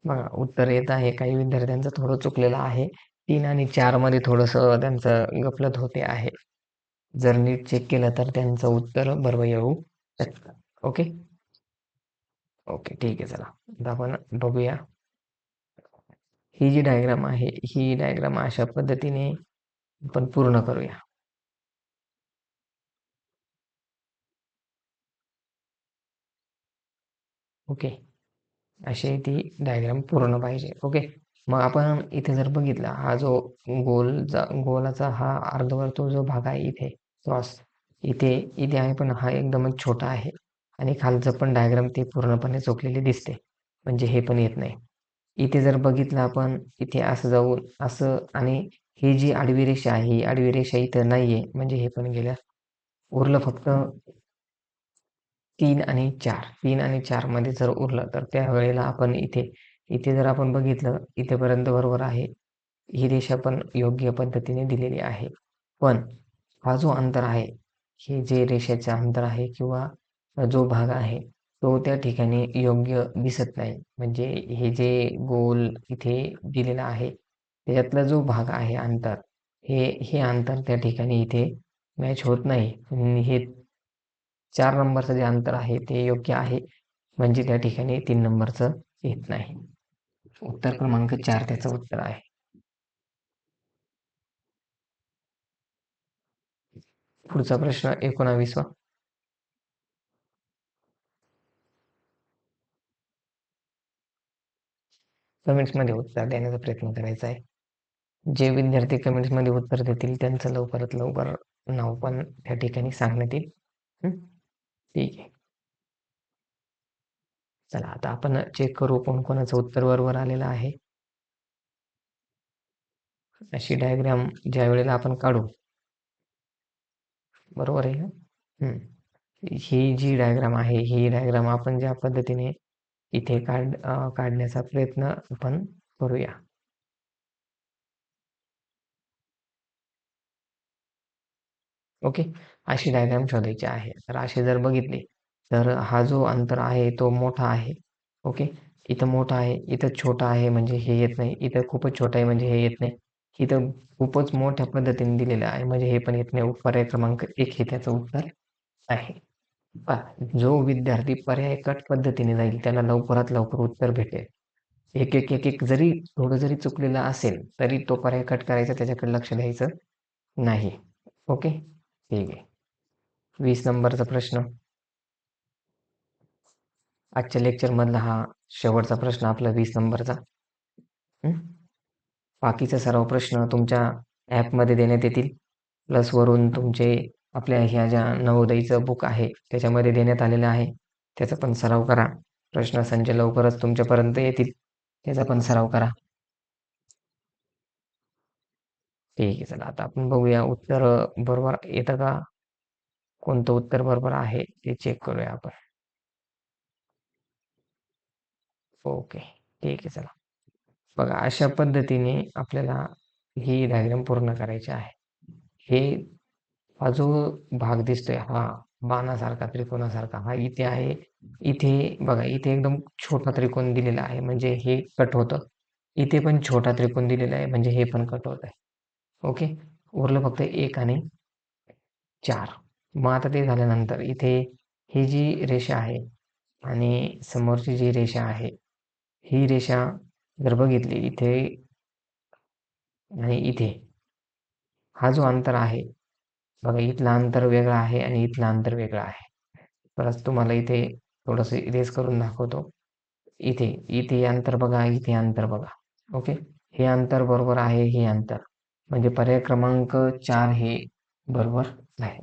बघा उत्तर येत आहे. काही विद्यार्थ्यांचं थोडं चुकलेलं आहे. 3 आणि 4 मध्ये थोडंसं त्यांचं गफलत होते आहे. जर नीट चेक केलं तर त्यांचं उत्तर बरोबर येऊ शकतं. ओके. ओके ठीक आहे. चला आता आपण बघूया. ही जी डायग्राम आहे, ही डायग्राम अशा पद्धतीने आपण पूर्ण करूया. ओके. अशी ती डायग्राम पूर्ण पाहिजे. ओके. मग आपण इथे जर बघितला, हा जो गोलाचा हा अर्धवर्तुळ जो भाग आहे इथे क्रॉस, इथे इथे आहे, पण हा एकदमच छोटा आहे. आणि खालचं पण डायग्राम ते पूर्णपणे चुकलेली दिसते. म्हणजे हे पण येत नाही. इथे जर बघितलं आपण, इथे असं जाऊन असं, आणि ही जी आडवी रेषा आहे, ही आडवी रेषा इथं नाहीये, म्हणजे हे पण गेल्या. उरलं फक्त 3 आणि 4. 3 आणि 4 मध्ये जर उरलं तर त्यावेळेला आपण इथे इथे जर आपण बघितलं, इथेपर्यंत बरोबर आहे. ही रेषा पण योग्य पद्धतीने दिलेली आहे. पण हा जो अंतर आहे, हे जे रेषेचं अंतर आहे किंवा जो भाग आहे, तो त्या ठिकाणी योग्य दिसत नाही. म्हणजे हे जे गोल इथे दिलेला आहे, त्याच्यातला जो भाग आहे अंतर, हे अंतर त्या ठिकाणी इथे मॅच होत नाही. हे 4 नंबरचं जे अंतर आहे ते योग्य आहे. म्हणजे त्या ठिकाणी 3 नंबरचं येत नाही. उत्तर क्रमांक 4 त्याचं उत्तर आहे. पुढचा प्रश्न 19वा. कमेंट्समध्ये उत्तर देण्याचा प्रयत्न करायचा आहे. जे विद्यार्थी कमेंट्समध्ये उत्तर देतील त्यांचं लवकरात लवकर नाव पण त्या ठिकाणी सांगण्यात येईल. ठीक आहे. चला आता आपण चेक करू कोणाचं उत्तर बरोबर आलेलं आहे. अशी डायग्राम ज्या वेळेला आपण काढू, बरोबर आहे का? ही जी डायग्राम आहे, ही डायग्राम आपण ज्या पद्धतीने इथे काढण्याचा प्रयत्न आपण करूया. ओके. अशी डायग्राम शोधायची आहे. तर अशी जर बघितली, तर हा जो अंतर आहे तो मोठा आहे. ओके. इथं मोठा आहे, इथं छोटा आहे, म्हणजे हे येत नाही. इथं खूपच छोटा आहे, म्हणजे हे येत नाही. इथं खूपच मोठ्या पद्धतीने दिलेलं आहे, म्हणजे हे पण येत नाही. पर्याय क्रमांक 1 हे त्याचं उत्तर आहे. पहा, जो विद्यार्थी पर्याय कट पद्धतीने जाईल त्याला लवकरात लवकर उत्तर भेटेल. एक एक एक एक जरी थोडं जरी चुकलेलं असेल तरी तो पर्याय कट करायचा, त्याच्याकडे लक्ष द्यायचं नाही. ओके. ठीक आहे. 20 नंबरचा प्रश्न. आजच्या लेक्चर मधला हा शेवटचा प्रश्न आपला 20 नंबरचा. बाकीचा सराव प्रश्न तुमच्या ॲपमध्ये देण्यात येतील. प्लस वरून तुमचे आपल्या ह्या ज्या नवोदयचं बुक आहे त्याच्यामध्ये देण्यात आलेलं आहे. त्याचा पण सराव करा. प्रश्नसंच लवकरच तुमच्यापर्यंत येतील. त्याचा पण सराव करा. ठीक आहे. चला आता आपण बघूया उत्तर बरोबर येतं का? कोणतं उत्तर बरोबर आहे ते चेक करूया आपण. ओके. ठीक आहे. चला. बघा अशा पद्धतीने आपल्याला ही डायग्राम पूर्ण करायची आहे. हे हा जो भाग दिसतोय, हा बाणासारखा, त्रिकोणासारखा, हा इथे आहे. इथे बघा, इथे एकदम छोटा त्रिकोण दिलेला आहे, म्हणजे हे कट होतं. इथे पण छोटा त्रिकोण दिलेला आहे, म्हणजे हे पण कट होत आहे. ओके. उरलं फक्त 1 आणि 4. मग आता ते झाल्यानंतर इथे ही जी रेषा आहे आणि समोरची जी रेषा आहे, ही रेषा जर बघितली इथे आणि इथे, हा जो अंतर आहे, बघा इथलं अंतर वेगळं आहे आणि इथलं अंतर वेगळं आहे. परत तुम्हाला इथे थोडंसं इरेज करून दाखवतो. इथे इथे अंतर बघा, इथे अंतर बघा. ओके. हे अंतर बरोबर आहे, हे अंतर. म्हणजे पर्याय क्रमांक 4 हे बरोबर आहे.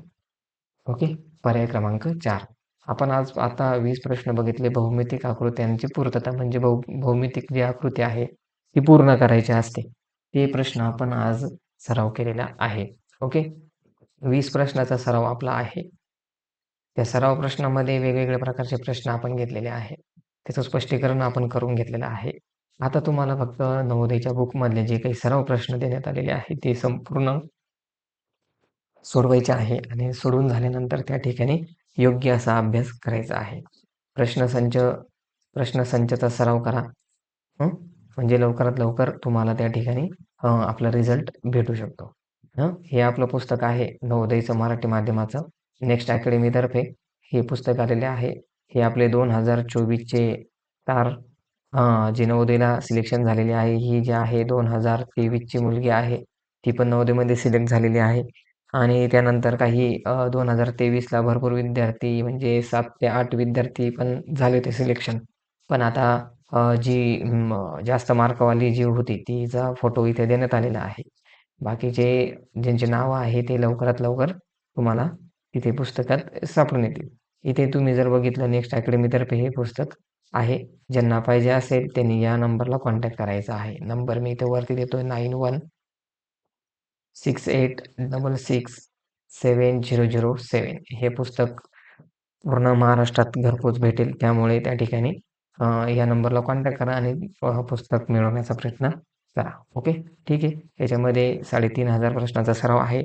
ओके. पर्याय क्रमांक 4. आपण आज आता 20 प्रश्न बघितले. भौमितिक आकृत्यांची पूर्तता, म्हणजे भौमितिक जी आकृती आहे ती पूर्ण करायची असते. ते प्रश्न आपण आज सराव केलेला आहे. ओके. 20 प्रश्नाचा सराव आपला आहे. त्या सराव प्रश्नामध्ये वेगवेगळ्या प्रकारचे प्रश्न आपण घेतलेले आहेत. त्याचं स्पष्टीकरण आपण करून घेतलेलं आहे. आता तुम्हाला फक्त नवोदयच्या बुकमधले जे काही सराव प्रश्न देण्यात आलेले आहेत, ते संपूर्ण सोडवायचे आहे आणि सोडवून झाल्यानंतर त्या ठिकाणी योग्य असा अभ्यास करायचा आहे. प्रश्नसंच प्रश्नसंचचा सराव करा. हं. म्हणजे लवकरात लवकर तुम्हाला त्या ठिकाणी आपला रिझल्ट भेटू शकतो. हे आपलं पुस्तक आहे नवोदयचं मराठी माध्यमाचं नेक्स्ट अकॅडमीतर्फे हे पुस्तक आलेले आहे. हे आपले 2024चे तार जे नवोदयला सिलेक्शन झालेली आहे, ही जी आहे 2023ची मुलगी आहे. ती पण नवोदयमध्ये सिलेक्ट झालेली आहे आणि त्यानंतर काही 2023ला भरपूर विद्यार्थी म्हणजे 7 ते 8 विद्यार्थी पण झाले होते सिलेक्शन. पण आता जी जास्त मार्कवाली जी होती तिचा फोटो इथे देण्यात आलेला आहे. बाकीचे ज्यांची नावं आहे ते लवकरात लवकर तुम्हाला तिथे पुस्तकात सापडून येतील. इथे तुम्ही जर बघितलं नेक्स्ट अकॅडमीतर्फे हे पुस्तक आहे. ज्यांना पाहिजे असेल त्यांनी या नंबरला कॉन्टॅक्ट करायचा आहे. नंबर मी इथे वरती देतोय 9168667007 हे पुस्तक पूर्ण महाराष्ट्रात घरपोच भेटेल. त्यामुळे त्या ठिकाणी या नंबरला कॉन्टॅक्ट करा आणि पुस्तक मिळवण्याचा प्रयत्न करा. ओके. ठीक आहे. याच्यामध्ये 3500 प्रश्नाचा सराव आहे.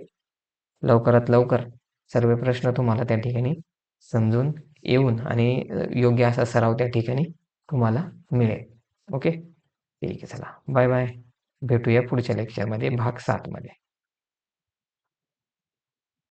लवकरात लवकर सर्व प्रश्न तुम्हाला त्या ठिकाणी समजून येऊन आणि योग्य असा सराव त्या ठिकाणी तुम्हाला मिळेल. ओके. ठीक आहे. चला. Bye bye. भेटूया पुढच्या लेक्चरमध्ये भाग 7 मध्ये.